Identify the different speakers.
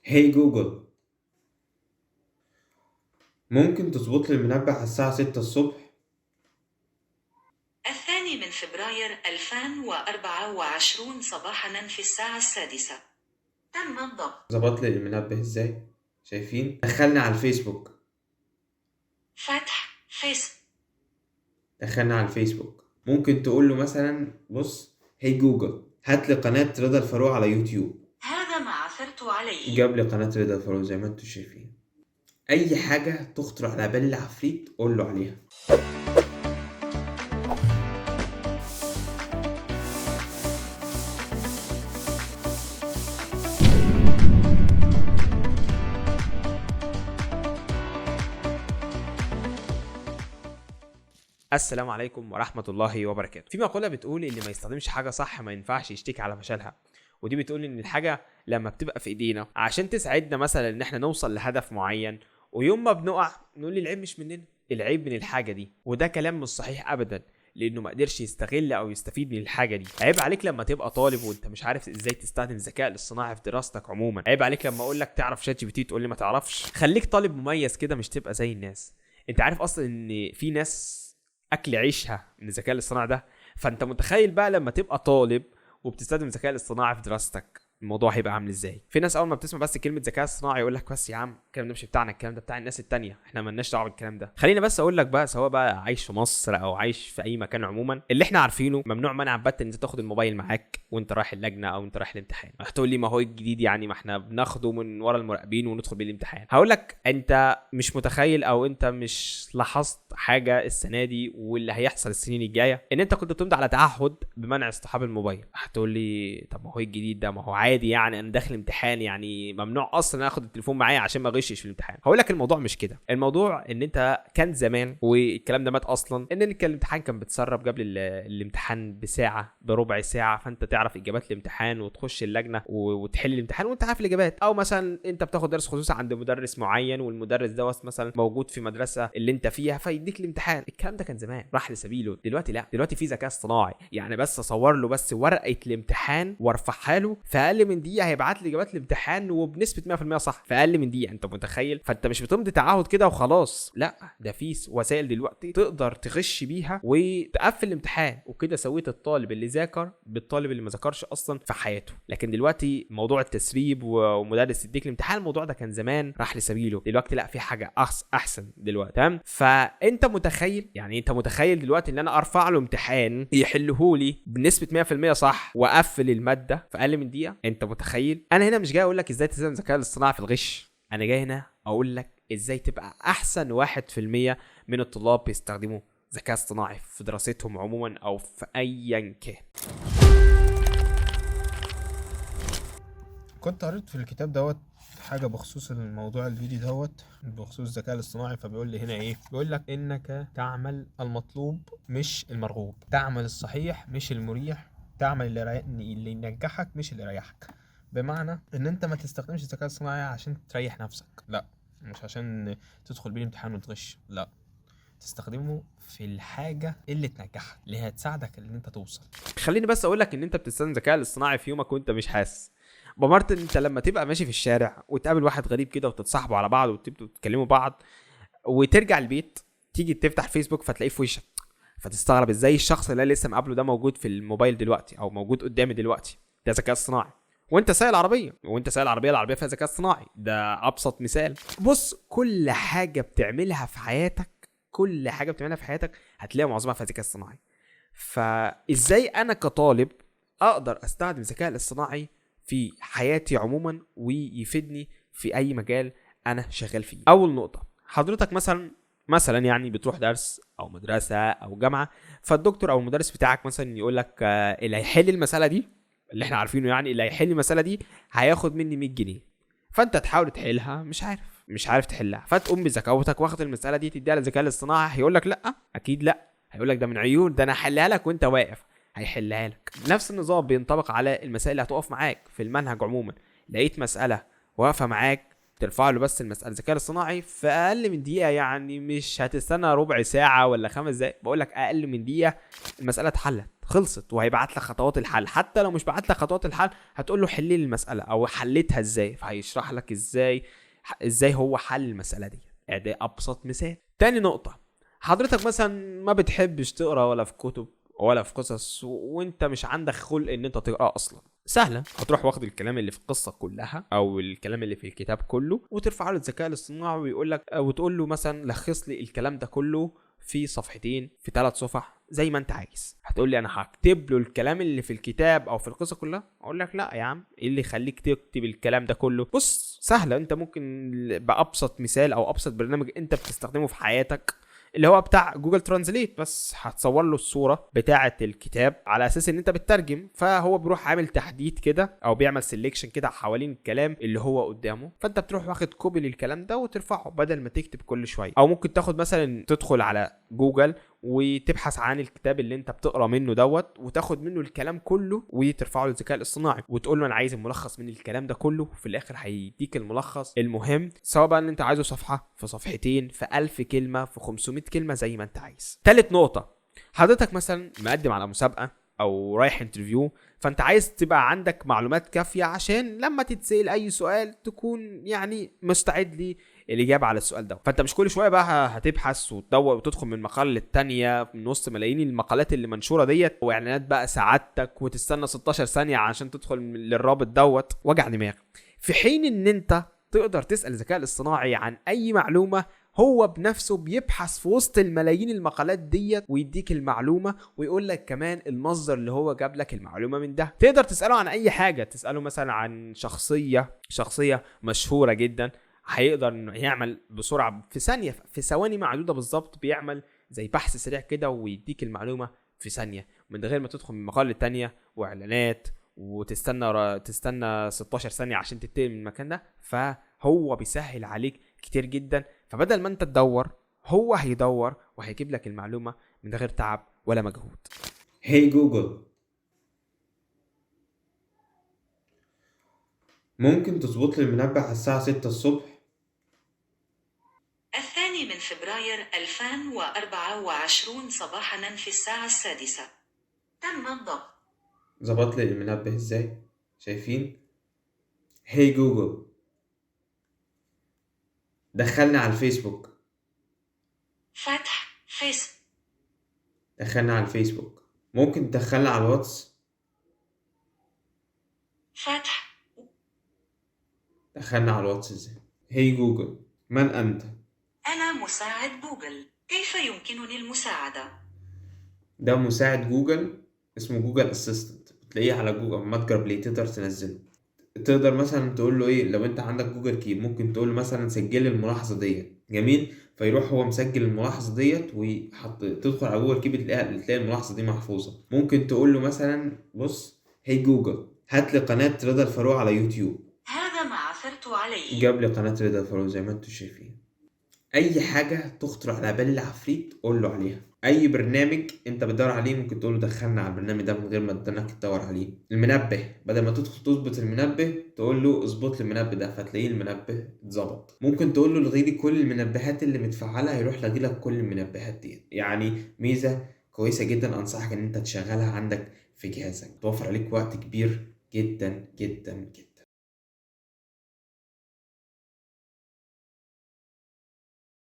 Speaker 1: هاي جوجل، ممكن تظبط لي المنبه على الساعة 6 الصبح؟
Speaker 2: 2 فبراير 2024 صباحا في الساعة 6 تم الضبط.
Speaker 1: ظبط لي المنبه ازاي؟ شايفين؟ دخلنا على الفيسبوك.
Speaker 2: فتح فيس.
Speaker 1: دخلنا على الفيسبوك، ممكن تقول له مثلا بص، هاي جوجل هات لي قناة رضا الفاروق على يوتيوب.
Speaker 2: هذا ما عثرت عليه.
Speaker 1: جاب لي قناة رضا الفاروق زي ما انتم شايفين. اي حاجة تخطر على بال العفريت قول له عليها.
Speaker 3: السلام عليكم ورحمة الله وبركاته. في مقولة بتقول اللي ما يستخدمش حاجة صح ما ينفعش يشتكي على فشلها، ودي بتقول ان الحاجة لما بتبقى في ايدينا عشان تساعدنا مثلا ان احنا نوصل لهدف معين، ويوم ما بنقع نقول العيب مش مننا، العيب من الحاجة دي. وده كلام مش صحيح ابدا، لانه ما قدرش يستغل او يستفيد من الحاجه دي. عيب عليك لما تبقى طالب وانت مش عارف ازاي تستخدم الذكاء الاصطناعي في دراستك عموما. عيب عليك لما اقول لك تعرف شات جي بي تي تقول لي ما تعرفش. خليك طالب مميز كده، مش تبقى زي الناس. انت عارف اصلا ان في ناس اكل عيشها من الذكاء الاصطناعي ده؟ فانت متخيل بقى لما تبقى طالب وبتستخدم الذكاء الاصطناعي في دراستك الموضوع هيبقى عامل ازاي؟ في ناس اول ما بتسمع بس كلمه ذكاء اصطناعي يقول لك بس يا عم الكلام ده مش بتاعنا، الكلام ده بتاع الناس التانية، احنا مالناش دعوه بالكلام ده. خلينا بس اقول لك بقى، سواء بقى عايش في مصر او عايش في اي مكان عموما، اللي احنا عارفينه ممنوع منع باتا ان انت تاخد الموبايل معاك وانت رايح اللجنه او انت رايح الامتحان. هتقول لي ما هو الجديد يعني، ما احنا بناخده من ورا المراقبين وندخل بيه الامتحان. هقول لك انت مش متخيل او انت مش لاحظت حاجه السنه دي واللي هيحصل السنين الجايه، ان انت كنت بتمضي على تعهد بمنع اصطحاب الموبايل. هتقول لي طب ما هو الجديد ده ما هو عادي يعني، انا داخل امتحان يعني ممنوع اصلا اخد التليفون معايا عشان ما اغشش في الامتحان. هقول لك الموضوع مش كده. الموضوع ان انت كان زمان، والكلام ده مات اصلا، ان الامتحان كان بتسرب قبل الامتحان بساعه بربع ساعه، فانت تعرف اجابات الامتحان وتخش اللجنه وتحل الامتحان وانت عارف الاجابات. او مثلا انت بتاخد درس خصوصي عند مدرس معين، والمدرس دوت مثلا موجود في مدرسه اللي انت فيها فيديك الامتحان. الكلام ده كان زمان راح لسبيله. دلوقتي لا، دلوقتي في ذكاء اصطناعي، يعني بس اصور له بس ورقه الامتحان وارفعها له في اقل من دقيقه هيبعت لي اجابات الامتحان وبنسبه 100% صح في اقل من دقيقه. انت متخيل؟ فانت مش بتمضي تعهد كده وخلاص، لا، ده في وسائل دلوقتي تقدر تغش بيها وتقفل الامتحان، وكده سويت الطالب اللي ذاكر بالطالب اللي ما ذاكرش اصلا في حياته. لكن دلوقتي موضوع التسريب ومدرس يديك الامتحان، الموضوع ده كان زمان راح لسبيله. دلوقتي لا، في حاجه احسن دلوقتي، تمام؟ فانت متخيل يعني، انت متخيل دلوقتي ان انا ارفع له امتحان يحله لي بنسبه 100% صح واقفل الماده في اقل من دقيقه؟ انت متخيل؟ انا هنا مش جاي اقول لك ازاي تستخدم الذكاء الاصطناعي في الغش، انا جاي هنا اقول لك ازاي تبقى احسن 1% من الطلاب بيستخدموا ذكاء اصطناعي في دراستهم عموما او في ايا كان.
Speaker 4: كنت قريت في الكتاب دوت حاجة بخصوص الموضوع الفيديو دوت، بخصوص الذكاء الاصطناعي. فبيقول لي هنا ايه؟ بيقول لك انك تعمل المطلوب مش المرغوب، تعمل الصحيح مش المريح، تعمل اللي ينجحك مش اللي يريحك. بمعنى ان انت ما تستخدمش الذكاء الصناعي عشان تريح نفسك، لا، مش عشان تدخل بيه الامتحان وتغش، لا، تستخدمه في الحاجة اللي تنجحك، اللي هتساعدك ان انت توصل.
Speaker 3: خليني بس اقول لك ان انت بتستخدم الذكاء الاصطناعي في يومك وانت مش حاسس. بمرت انت لما تبقى ماشي في الشارع وتقابل واحد غريب كده وتتصاحبوا على بعض وتبدوا تتكلموا بعض، وترجع البيت تيجي تفتح فيسبوك فتلاقيه في وشك، فتستغرب ازاي الشخص اللي لسه مقابله ده موجود في الموبايل دلوقتي او موجود قدامي دلوقتي. ده ذكاء اصطناعي. وانت سايق العربيه، العربيه فيها ذكاء اصطناعي. ده ابسط مثال. بص، كل حاجه بتعملها في حياتك هتلاقي معظمها فيها ذكاء اصطناعي. فازاي انا كطالب اقدر استخدم الذكاء الاصطناعي في حياتي عموما ويفيدني في اي مجال انا شغال فيه؟ اول نقطه، حضرتك مثلا يعني بتروح درس او مدرسه او جامعه، فالدكتور او المدرس بتاعك مثلا يقول لك اللي هيحل المساله دي، اللي احنا عارفينه يعني، اللي هيحل المساله دي هياخد مني 100 جنيه. فانت تحاول تحلها، مش عارف تحلها، فتقوم بذكاوتك واخد المساله دي تديها للذكاء الاصطناعي. هيقول لك لا، اكيد لا، هيقول لك ده من عيون، ده انا هحلها لك وانت واقف. هيحلها لك. نفس النظام بينطبق على المسائل اللي هتقف معاك في المنهج عموما. لقيت مساله واقفه معاك، ترفع له بس المساله الذكاء الصناعي في اقل من دقيقه، يعني مش هتستنى ربع ساعه ولا 5 دقايق، بقول لك اقل من دقيقه المساله اتحلت خلصت، وهيبعت لك خطوات الحل. حتى لو مش بعت لك خطوات الحل هتقول له حل لي المساله او حلتها ازاي، فهيشرح لك ازاي هو حل المساله دي. ده ابسط مثال. تاني نقطه، حضرتك مثلا ما بتحبش تقرا ولا في كتب ولا في قصص، وانت مش عندك خلق ان انت تقرا اصلا. سهله، هتروح واخد الكلام اللي في القصه كلها او الكلام اللي في الكتاب كله وترفعه للذكاء الاصطناعي ويقول لك، وتقول له مثلا لخص لي الكلام ده كله في صفحتين، في 3 صفح، زي ما انت عايز. هتقول لي انا هكتب له الكلام اللي في الكتاب او في القصه كلها؟ اقول لك لا يا عم، ايه اللي يخليك تكتب الكلام ده كله؟ بص سهله، انت ممكن بابسط مثال او ابسط برنامج انت بتستخدمه في حياتك اللي هو بتاع جوجل ترانزليت، بس هتصور له الصوره بتاعه الكتاب على اساس ان انت بتترجم، فهو بيروح عامل تحديد كده او بيعمل سيلكشن كده حوالين الكلام اللي هو قدامه، فانت بتروح واخد كوبي للكلام ده وترفعه بدل ما تكتب كل شويه. او ممكن تاخد مثلا تدخل على جوجل وتبحث عن الكتاب اللي انت بتقرا منه وتاخد منه الكلام كله وترفعه للذكاء الاصطناعي وتقول له انا عايز الملخص من الكلام ده كله، وفي الاخر هيديك الملخص المهم، سواء بقى ان انت عايزه صفحه، في صفحتين، في 1000 كلمه، في 500 كلمه، زي ما انت عايز. تالت نقطه، حضرتك مثلا مقدم على مسابقه او رايح انترفيو، فانت عايز تبقى عندك معلومات كافيه عشان لما تتسأل اي سؤال تكون يعني مستعد لي الاجابه على السؤال ده. فانت مش كل شويه بقى هتبحث وتدور وتدخل من مقال للتانيه من وسط ملايين المقالات اللي منشوره ديت واعلانات بقى سعادتك، وتستنى 16 ثانيه عشان تدخل للرابط وجع دماغ. في حين ان انت تقدر تسأل الذكاء الاصطناعي عن اي معلومه، هو بنفسه بيبحث في وسط الملايين المقالات ديت ويديك المعلومه، ويقول لك كمان المصدر اللي هو جاب لك المعلومه من ده. تقدر تساله عن اي حاجه، تساله مثلا عن شخصيه مشهوره جدا، هيقدر انه يعمل بسرعه في ثانيه، في ثواني معدوده بالظبط، بيعمل زي بحث سريع كده ويديك المعلومه في ثانيه من غير ما تدخل من مقال للتانيه واعلانات تستنى 16 ثانيه عشان تنتقل من المكان ده. فهو بيسهل عليك كتير جدا، فبدل ما انت تدور هو هيدور وهيجيب لك المعلومه من غير تعب ولا مجهود.
Speaker 1: هي جوجل، ممكن تظبط لي المنبه على الساعة 6 الصبح؟
Speaker 2: 2 فبراير 2024 صباحا في الساعة 6 تم الضبط.
Speaker 1: ظبط لي المنبه ازاي؟ شايفين؟ هي جوجل، دخلني على الفيسبوك.
Speaker 2: فتح فيس.
Speaker 1: دخلني على الفيسبوك. ممكن تدخلني على الواتس؟
Speaker 2: فتح.
Speaker 1: دخلني على الواتس ازاي؟ هي جوجل، من أنت؟
Speaker 2: أنا مساعد جوجل، كيف يمكنني المساعدة؟
Speaker 1: ده مساعد جوجل اسمه جوجل اسيستنت، بتلاقيه على جوجل متجر بلاي، تقدر تنزله. تقدر مثلا تقول له ايه، لو انت عندك جوجل كيب ممكن تقول له مثلا سجل لي الملاحظه ديت، جميل، فيروح هو مسجل الملاحظه ديت تدخل على جوجل كيب تلاقي الملاحظه دي محفوظه. ممكن تقول له مثلا بص هي جوجل هات لي قناه رضا الفاروق على يوتيوب.
Speaker 2: هذا ما عثرت عليه.
Speaker 1: جاب لي قناه رضا الفاروق زي ما انتم شايفين. اي حاجه تخطر على بال العفريت قول له عليها. اي برنامج انت بتدور عليه ممكن تقول له دخلنا على البرنامج ده من غير ما انك تدور عليه. المنبه، بدل ما تدخل تظبط المنبه تقول له اظبط لي المنبه ده، فتلاقيه المنبه اتظبط. ممكن تقول له الغي لي كل المنبهات اللي متفعله، هيروح لغي لك كل المنبهات دي. يعني ميزه كويسه جدا، انصحك ان انت تشغلها عندك في جهازك، توفر عليك وقت كبير جدا جدا جدا.